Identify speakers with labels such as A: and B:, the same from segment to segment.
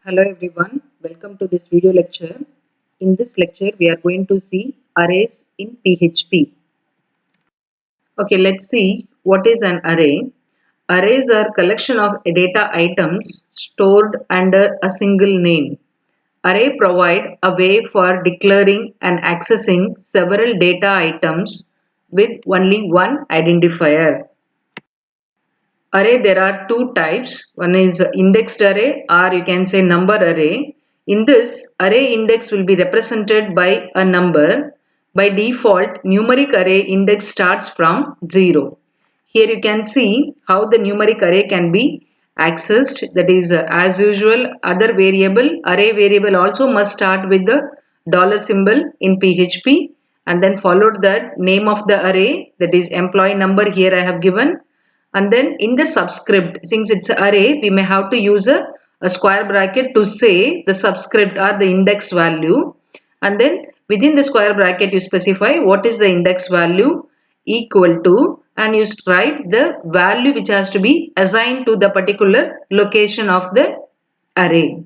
A: Hello everyone, welcome to this video lecture. In this lecture, we are going to see arrays in PHP. Okay, let's see what is an array. Arrays are collection of data items stored under a single name. Array provide a way for declaring and accessing several data items with only one identifier. Array, there are two types. One is indexed array, or you can say number array. In this, array index will be represented by a number. By default, numeric array index starts from 0. Here you can see how the numeric array can be accessed. That is, as usual, other variable, array variable also must start with the dollar symbol in PHP, and then followed that name of the array, that is employee number here I have given. And then in the subscript, since it's an array, we may have to use a square bracket to say the subscript or the index value. And then within the square bracket, you specify what is the index value equal to, and you write the value which has to be assigned to the particular location of the array.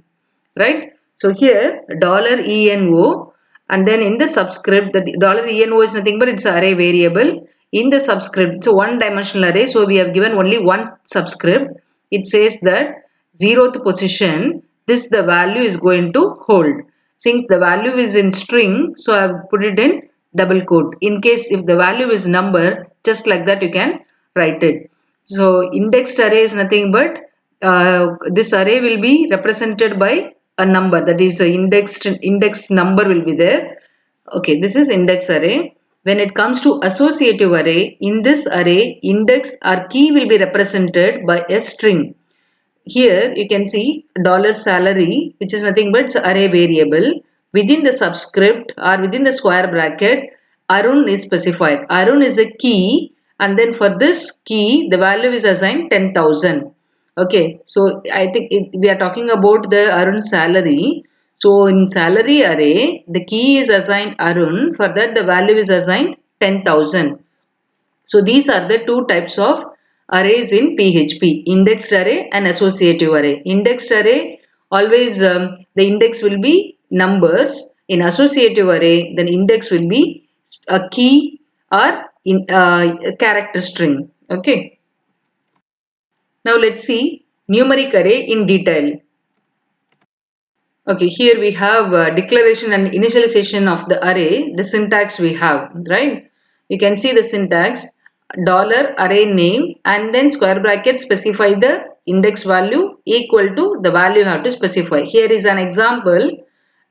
A: Right? So here $ENO, and then in the subscript, the $ENO is nothing but it's an array variable. In the subscript, it's a one dimensional array, so we have given only one subscript. It says that 0th position, this the value is going to hold. Since the value is in string, so I have put it in double quote. In case if the value is number, just like that you can write it. So indexed array is nothing but this array will be represented by a number, that is a index number will be there. Okay, this is index array. When it comes to associative array, in this array, index or key will be represented by a string. Here you can see $salary, which is nothing but array variable. Within the subscript or within the square bracket, Arun is specified. Arun is a key, and then for this key, the value is assigned 10,000. Okay, so I think we are talking about the Arun salary. So in salary array, the key is assigned Arun. For that, the value is assigned 10,000. So these are the two types of arrays in PHP: indexed array and associative array. Indexed array, always the index will be numbers. In associative array, then index will be a key or a character string. Okay. Now let's see numeric array in detail. Okay, here we have declaration and initialization of the array. The syntax we have, right? You can see the syntax: $array name, and then square bracket specify the index value equal to the value you have to specify. Here is an example.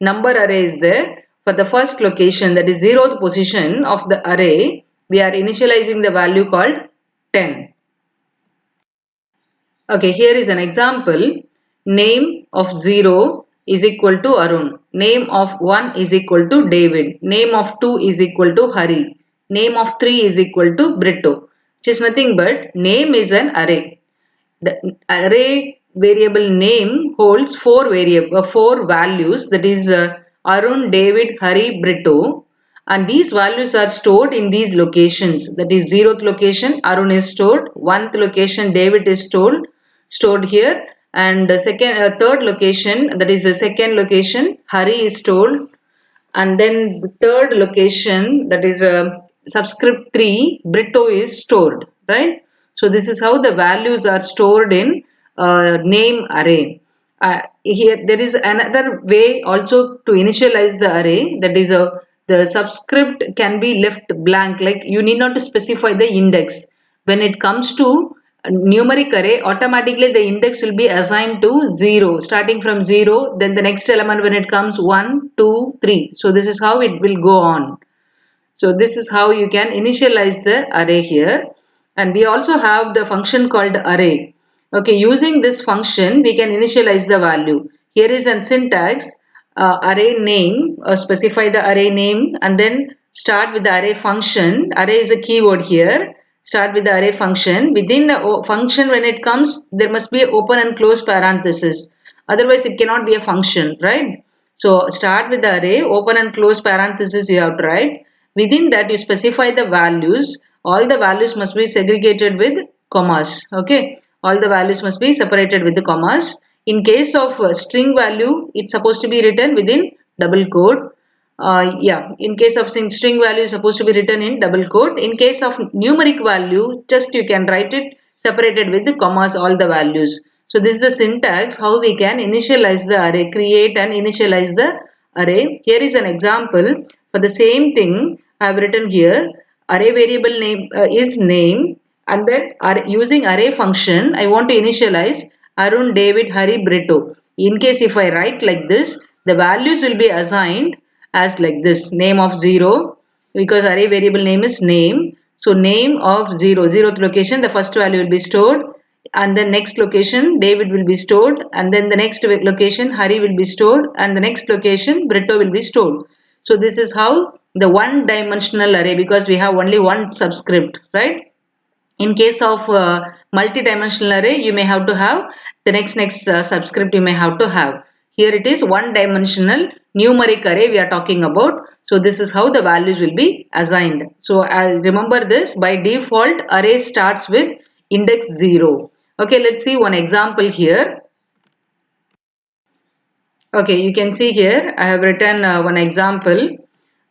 A: Number array is there. For the first location, that is 0th position of the array, we are initializing the value called 10. Okay, here is an example. Name of 0 is equal to Arun. Name of 1 is equal to David. Name of 2 is equal to Hari. Name of 3 is equal to Brito. Which is nothing but name is an array. The array variable name holds four values, that is Arun, David, Hari, Brito, and these values are stored in these locations. That is 0th location Arun is stored, 1th location David is stored here, and third location, that is the second location Hari is stored, and then the third location, that is subscript 3 Brito is stored, right? So this is how the values are stored in name array. Here there is another way also to initialize the array, that is the subscript can be left blank, like you need not to specify the index. When it comes to numeric array, automatically the index will be assigned to 0, starting from 0, then the next element when it comes 1, 2, 3. So this is how it will go on. So this is how you can initialize the array here. And we also have the function called array. Okay, using this function, we can initialize the value. Here is a syntax, array name, specify the array name, and then start with the array function. Array is a keyword here. Start with the array function. Within the function, when it comes, there must be open and close parenthesis. Otherwise, it cannot be a function, right? So start with the array, open and close parenthesis you have to write. Within that, you specify the values. All the values must be segregated with commas. Okay. All the values must be separated with the commas. In case of string value, it's supposed to be written within double quote. Yeah, in case of string value is supposed to be written in double quote. In case of numeric value, just you can write it separated with the commas, all the values. So this is the syntax how we can initialize the array, create and initialize the array. Here is an example for the same thing I have written here. Array variable name is name, and then using array function I want to initialize Arun, David, Hari, Brito. In case if I write like this, the values will be assigned as like this, name of 0, because array variable name is name. So name of 0, 0th location, the first value will be stored, and then next location David will be stored, and then the next location Hari will be stored, and the next location Brito will be stored. So this is how the one dimensional array, because we have only one subscript, right? In case of multi-dimensional array, you may have to have the next subscript you may have to have. Here it is one dimensional numeric array we are talking about. So this is how the values will be assigned. So remember this, by default array starts with index 0. Okay, let's see one example here. Okay, you can see here I have written one example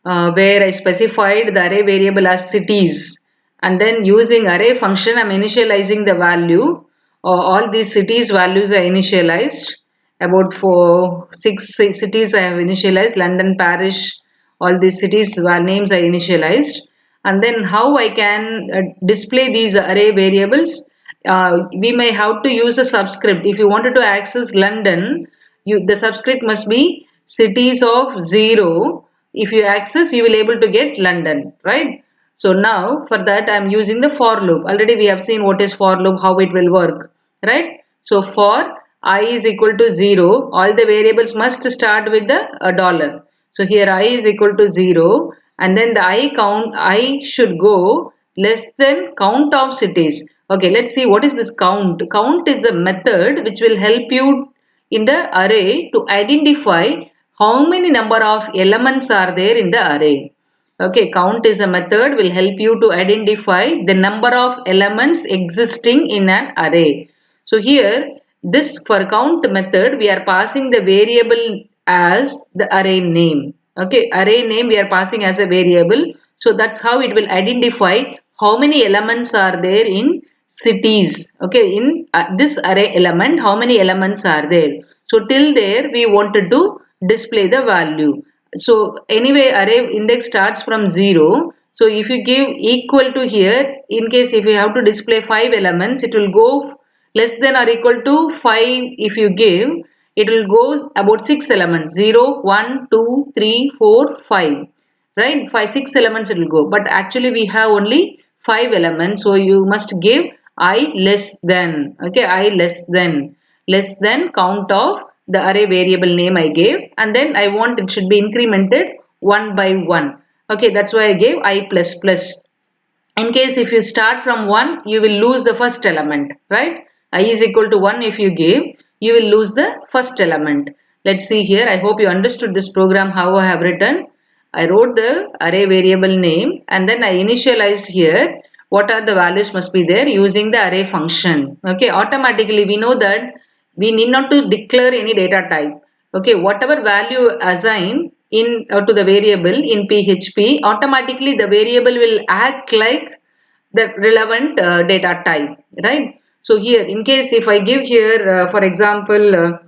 A: where I specified the array variable as cities, and then using array function I'm initializing the value. All these cities values are initialized. About six cities I have initialized: London, Paris, all these cities names are initialized. And then how I can display these array variables, we may have to use a subscript. If you wanted to access London, the subscript must be cities of 0. If you access, you will able to get London, right? So now for that I'm using the for loop. Already we have seen what is for loop, how it will work, right? So for I is equal to 0, all the variables must start with the dollar. So here I is equal to 0, and then the I should go less than count of cities. Okay, let's see what is this count. Count is a method which will help you in the array to identify how many number of elements are there in the array. Okay, count is a method will help you to identify the number of elements existing in an array. So here, this for count method, we are passing the variable as the array name. Okay, array name we are passing as a variable. So that's how it will identify how many elements are there in cities. Okay, in this array element, how many elements are there? So till there we wanted to display the value. So anyway, array index starts from 0. So if you give equal to here, in case if you have to display 5 elements, it will go less than or equal to 5. If you give, it will go about 6 elements: 0, 1, 2, 3, 4, 5. Right? 5, 6 elements it will go. But actually we have only 5 elements. So you must give I less than. Okay, I less than count of the array variable name I gave, and then I want it should be incremented one by one. Okay, that's why I gave I plus plus. In case if you start from 1, you will lose the first element, right? I is equal to 1 if you give, you will lose the first element. Let's see here. I hope you understood this program how I have written. I wrote the array variable name, and then I initialized here what are the values must be there using the array function. Okay, automatically we know that we need not to declare any data type. Okay, whatever value assign in to the variable in PHP, automatically the variable will act like the relevant data type, right? So here, in case if I give here, for example,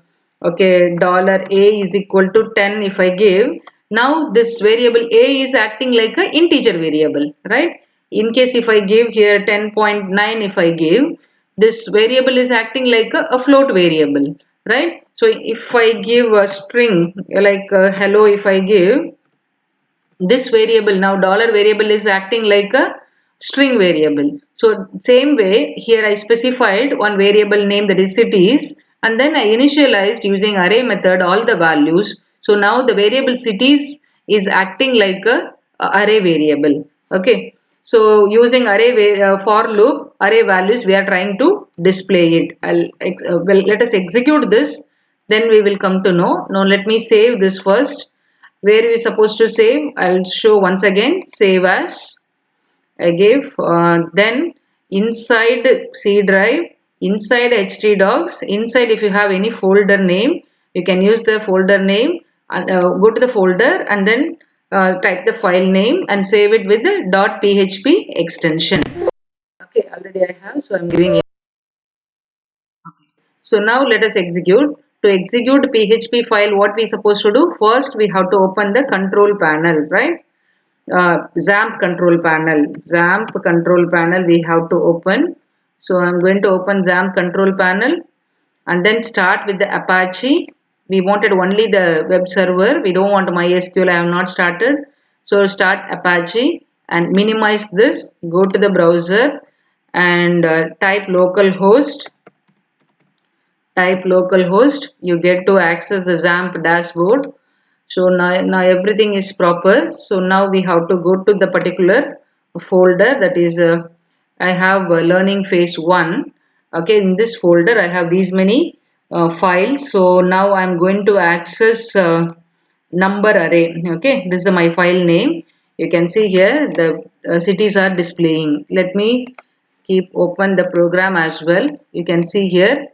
A: okay, dollar $a is equal to 10. If I give, now this variable a is acting like a integer variable, right? In case if I give here 10.9, if I give, this variable is acting like a float variable, right? So if I give a string like hello, if I give, this variable now dollar variable is acting like a string variable. So same way here I specified one variable name, that is cities, and then I initialized using array method all the values. So now the variable cities is acting like a array variable. Okay, so using array for loop array values we are trying to display it. Well, let us execute this, then we will come to know. Now let me save this first. Where we supposed to save? I'll show once again. Save as I gave. Then inside C drive inside htdocs, inside if you have any folder name, you can use the folder name and go to the folder and then type the file name and save it with the .php extension. Okay, already I have, so I'm giving it. Okay. So now let us execute. To execute PHP file, what we supposed to do? First, we have to open the control panel, right? XAMPP control panel. XAMPP control panel we have to open. So I'm going to open XAMPP control panel and then start with the Apache. We wanted only the web server. We don't want MySQL. I have not started. So start Apache and minimize this. Go to the browser and type localhost. Type localhost. You get to access the XAMPP dashboard. So now everything is proper. So now we have to go to the particular folder, that is I have learning phase 1. Okay, in this folder I have these many files. So now I'm going to access number array. Okay, this is my file name. You can see here the cities are displaying. Let me keep open the program as well. You can see here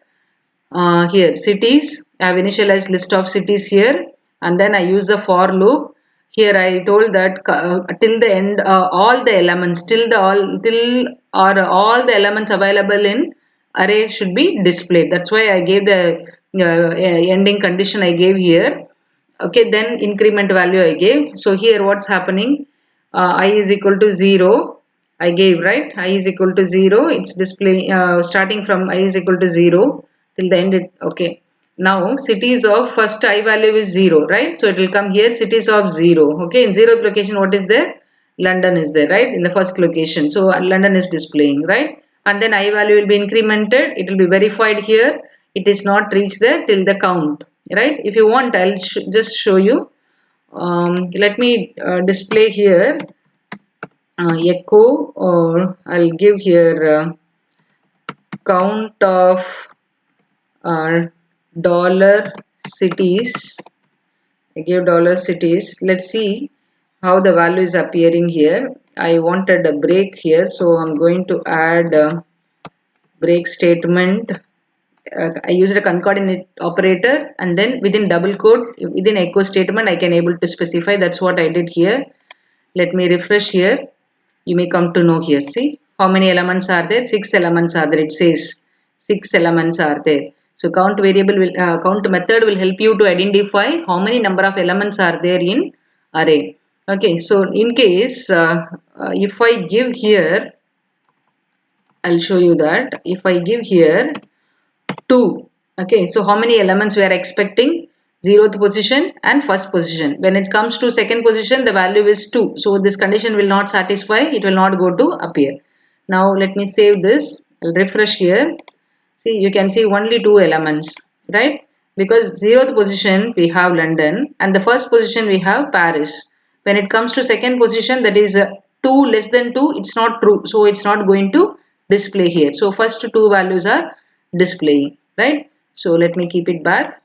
A: here cities. I have initialized list of cities here, and then I use the for loop. Here I told that till the end all the elements all the elements available in array should be displayed. That's why I gave the ending condition I gave here. Okay, then increment value I gave. So here what's happening? I is equal to 0. I gave, right? I is equal to 0. It's display starting from I is equal to 0 till the end. Okay. Now cities of first I value is 0, right? So it will come here cities of 0. Okay. In 0th location, what is there? London is there, right? In the first location. So London is displaying, right? And then I value will be incremented. It will be verified here. It is not reached there till the count, right? If you want, I'll just show you. Let me display here echo, or I'll give here count of dollar cities. I give dollar cities. Let's see how the value is appearing here. I wanted a break here, so I'm going to add a break statement. I used a concatenate operator, and then within double quote, within echo statement, I can able to specify. That's what I did here. Let me refresh here. You may come to know here. See how many elements are there? 6 elements are there. It says 6 elements are there. So count variable will count method will help you to identify how many number of elements are there in array. Okay. So in case if I give here, I'll show you that. If I give here 2. Okay, so how many elements we are expecting? 0th position and first position. When it comes to second position, the value is 2. So this condition will not satisfy. It will not go to appear. Now let me save this. I'll refresh here. See, you can see only 2 elements, right? Because 0th position we have London and the first position we have Paris. When it comes to second position, that is 2 less than 2, it's not true. So it's not going to display here. So first 2 values are displaying, right? So let me keep it back.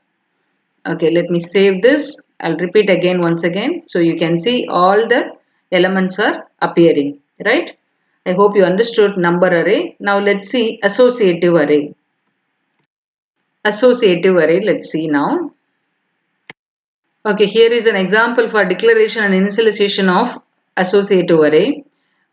A: Okay, let me save this. I'll repeat again once again. So you can see all the elements are appearing, right? I hope you understood number array. Now let's see associative array. Associative array, let's see now. Okay, here is an example for declaration and initialization of associative array.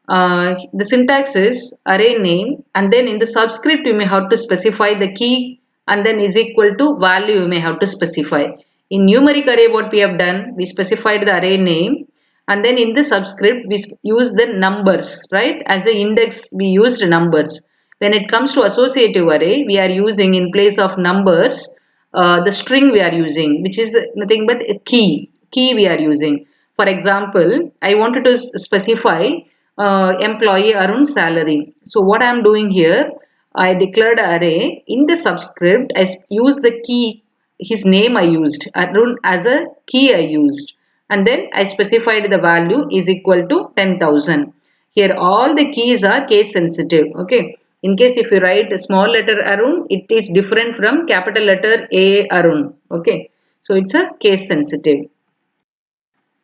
A: The syntax is array name, and then in the subscript you may have to specify the key, and then is equal to value you may have to specify. In numeric array what we have done, we specified the array name, and then in the subscript we use the numbers, right? As the index we used numbers. When it comes to associative array, we are using in place of numbers the string we are using, which is nothing but a key we are using. For example, I wanted to specify employee Arun salary. So what I am doing here, I declared array. In the subscript I use the key, his name I used, Arun as a key I used, and then I specified the value is equal to 10,000. Here all the keys are case sensitive. Okay, in case if you write a small letter Arun, it is different from capital letter A Arun. Okay, so it's a case sensitive.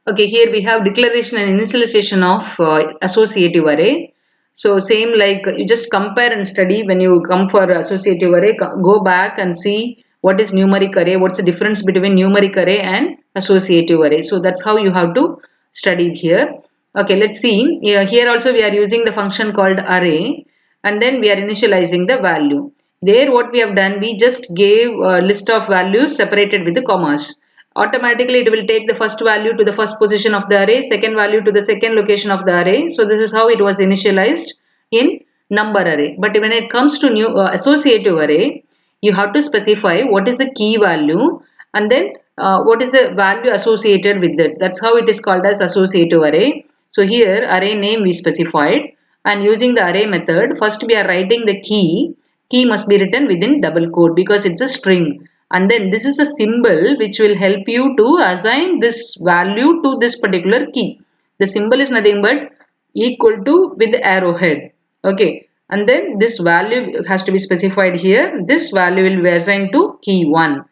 A: Okay, here we have declaration and initialization of associative array. So same like you just compare and study when you come for associative array, go back and see what is numeric array, what's the difference between numeric array and associative array. So that's how you have to study here. Okay, let's see. Here also we are using the function called array, and then we are initializing the value. There what we have done, we just gave a list of values separated with the commas. Automatically it will take the first value to the first position of the array, second value to the second location of the array. So this is how it was initialized in number array. But when it comes to new associative array, you have to specify what is the key value, and then what is the value associated with it. That's how it is called as associative array. So here array name we specified, and using the array method, first we are writing the key. Key must be written within double quote because it's a string, and then this is a symbol which will help you to assign this value to this particular key. The symbol is nothing but equal to with the arrowhead. Okay, and then this value has to be specified here. This value will be assigned to key 1,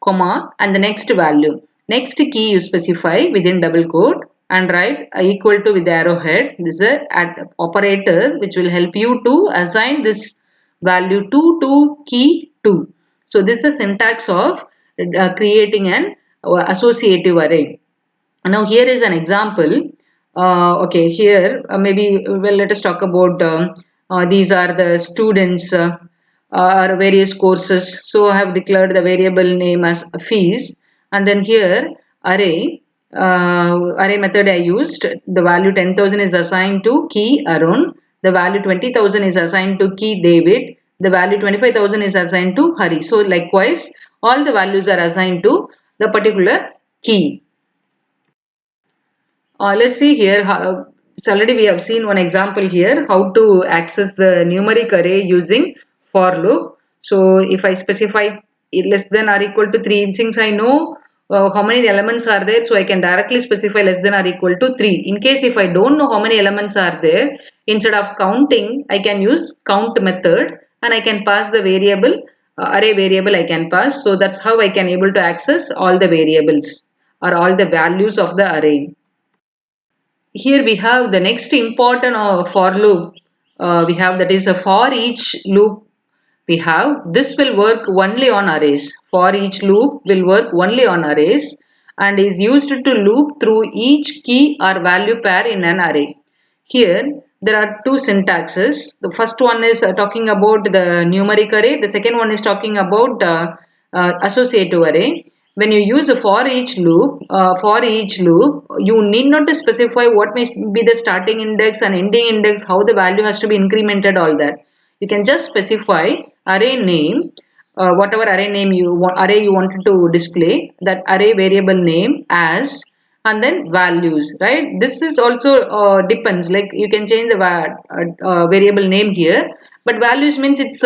A: comma, and the next value. Next key you specify within double quote and write equal to with the arrowhead. This is a operator which will help you to assign this value to key 2. So this is a syntax of creating an associative array. Now here is an example. Okay, here maybe well let us talk about these are the students or various courses. So I have declared the variable name as fees, and then here array method I used. The value 10,000 is assigned to key Arun. The value 20,000 is assigned to key David. The value 25,000 is assigned to Hari. So likewise, all the values are assigned to the particular key. Let's see here. It's already we have seen one example here how to access the numeric array using for loop. So if I specify less than or equal to 3, since I know how many elements are there, so I can directly specify less than or equal to 3. In case if I don't know how many elements are there, instead of counting, I can use count method, and I can pass the variable array variable I can pass. So that's how I can able to access all the variables or all the values of the array. Here we have the next important for loop. We have that is a for each loop. We have this will work only on arrays. For each loop will work only on arrays and is used to loop through each key or value pair in an array. Here there are two syntaxes. The first one is talking about the numeric array. The second one is talking about associative array. When you use a for each loop, you need not to specify what may be the starting index and ending index, how the value has to be incremented, all that. You can just specify array name, whatever array you wanted to display, that array variable name as, and then values, right? This is also depends, like you can change the variable name here, but values means it's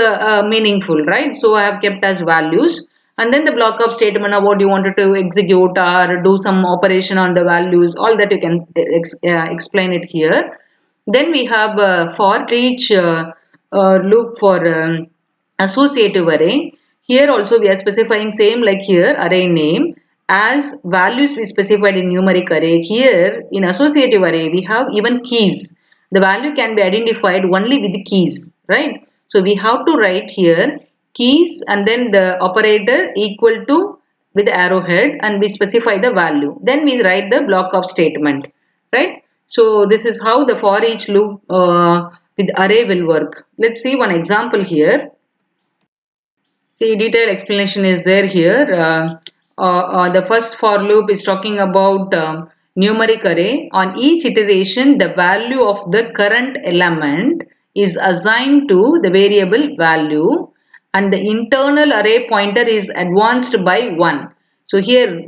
A: meaningful, right? So I have kept as values, and then the block of statement of what you wanted to execute or do some operation on the values, all that you can explain it here. Then we have for each loop for associative array. Here also we are specifying same like here array name as values we specified in numeric array. Here in associative array we have even keys. The value can be identified only with the keys, right? So we have to write here keys and then the operator equal to with the arrowhead, and we specify the value. Then we write the block of statement, right? So this is how the for each loop with array will work. Let's see one example here. See, detailed explanation is there here. The first for loop is talking about numeric array. On each iteration, the value of the current element is assigned to the variable value, and the internal array pointer is advanced by 1. So here,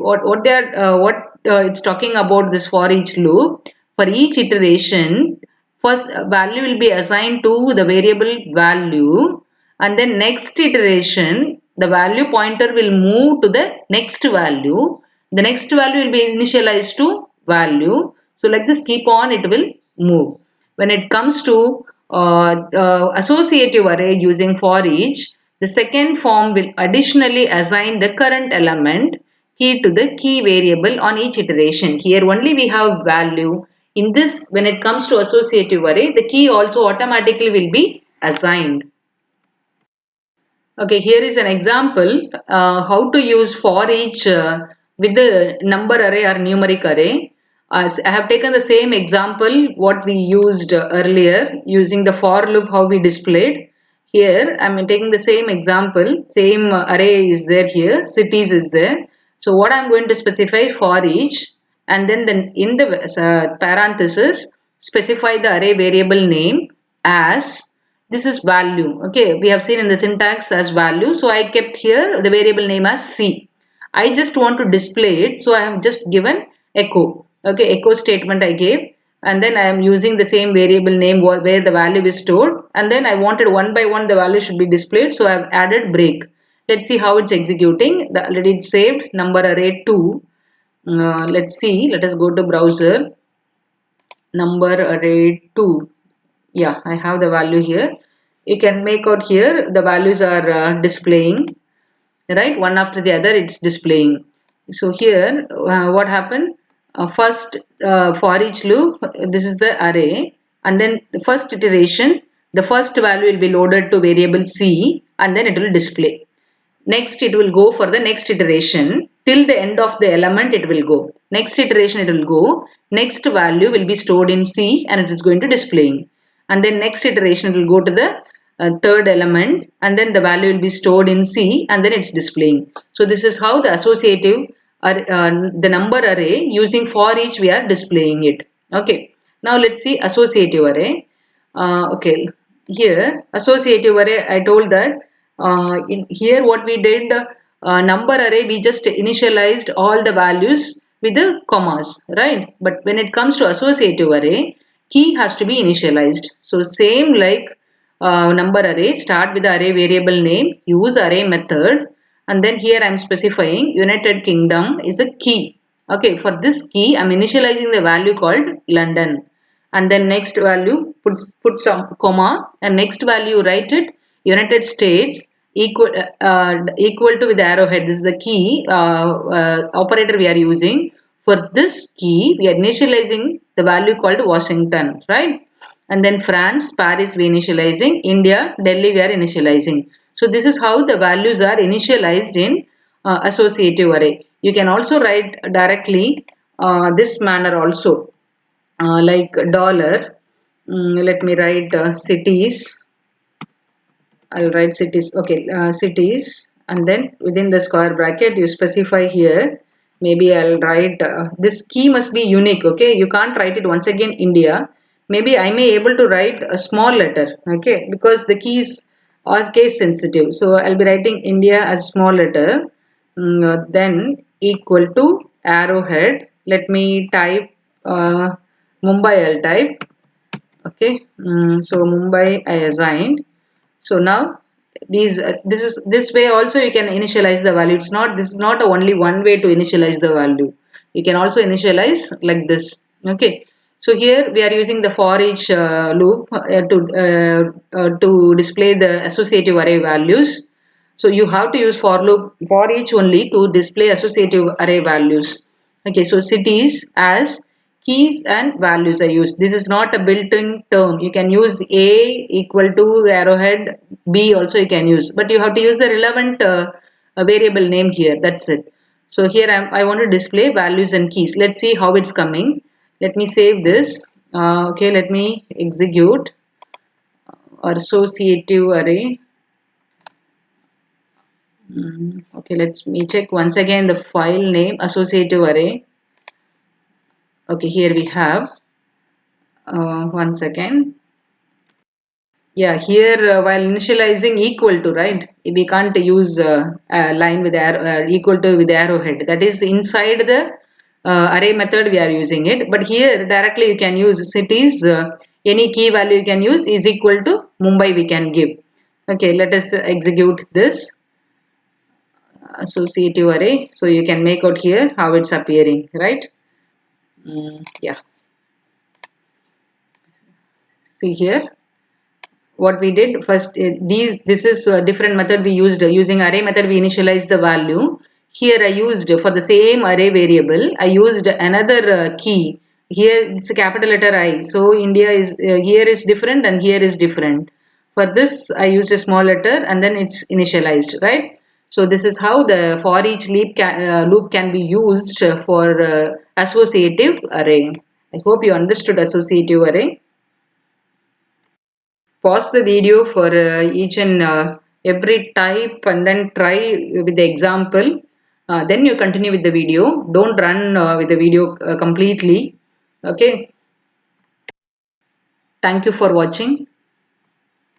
A: it's talking about this for each loop. For each iteration, first value will be assigned to the variable value, and then next iteration the value pointer will move to the next value. The next value will be initialized to value. So like this keep on it will move. When it comes to associative array using for each, the second form will additionally assign the current element key to the key variable on each iteration. Here only we have value. In this, when it comes to associative array, the key also automatically will be assigned. Okay, here is an example how to use for each with the number array or numeric array. I have taken the same example what we used earlier using the for loop how we displayed. Here I am taking the same example, same array is there here, cities is there. So what I am going to specify for each, and then in the parenthesis specify the array variable name as this is value. Okay, we have seen in the syntax as value, so I kept here the variable name as C. I just want to display it, so I have just given echo. Okay, echo statement I gave, and then I am using the same variable name where the value is stored, and then I wanted one by one the value should be displayed, so I have added break. Let's see how it's executing. Already it's saved number array 2. Let's see, let us go to browser, number array 2. Yeah, I have the value here. You can make out here the values are displaying, right, one after the other it's displaying. So here what happened, first for each loop, this is the array, and then the first iteration the first value will be loaded to variable C, and then it will display. Next it will go for the next iteration till the end of the element it will go. Next iteration it will go. Next value will be stored in C and it is going to displaying. And then next iteration it will go to the third element, and then the value will be stored in C and then it's displaying. So this is how the associative the number array using for each we are displaying it. Okay. Now let's see associative array. Okay, here associative array I told that in here what we did, number array we just initialized all the values with the commas, right? But when it comes to associative array, key has to be initialized. So same like number array, start with the array variable name, use array method, and then here I am specifying United Kingdom is a key. Okay, for this key I am initializing the value called London, and then next value put some comma, and next value write it United States equal to with arrowhead. This is the key operator we are using. For this key we are initializing the value called Washington, right? And then France, Paris we are initializing, India, Delhi we are initializing. So this is how the values are initialized in associative array. You can also write directly this manner also, like dollar. Let me write cities. I'll write cities. Okay, cities, and then within the square bracket you specify here. Maybe I'll write this key must be unique. Okay, you can't write it once again India. Maybe I may able to write a small letter. Okay, because the keys are case sensitive. So I'll be writing India as small letter. Then equal to arrowhead. Let me type Mumbai. I'll type. Okay, so Mumbai I assigned. So now this way also you can initialize the value. It's not, this is not only one way to initialize the value. You can also initialize like this. Okay. So here we are using the for each loop to display the associative array values. So you have to use for loop for each only to display associative array values. Okay, so cities as keys and values are used. This is not a built-in term. You can use A equal to arrowhead, B also you can use, but you have to use the relevant variable name here. That's it. So here I want to display values and keys. Let's see how it's coming. Let me save this. Okay, let me execute associative array. Okay, let me check once again the file name associative array. Okay, here we have one second. Yeah, here while initializing equal to, right, we can't use a line with equal to with arrowhead. That is inside the array method we are using it. But here directly you can use cities. Any key value you can use is equal to Mumbai we can give. Okay, let us execute this associative array. So you can make out here how it's appearing, right? Yeah. See here what we did first, this is a different method we used. Using array method we initialized the value. Here I used for the same array variable I used another key here it's a capital letter I. So India is here is different and here is different. For this, I used a small letter and then it's initialized, right? So this is how the for each loop can be used for associative array. I hope you understood associative array. Pause the video for each and every type and then try with the example. Then you continue with the video. Don't run with the video completely. Okay. Thank you for watching.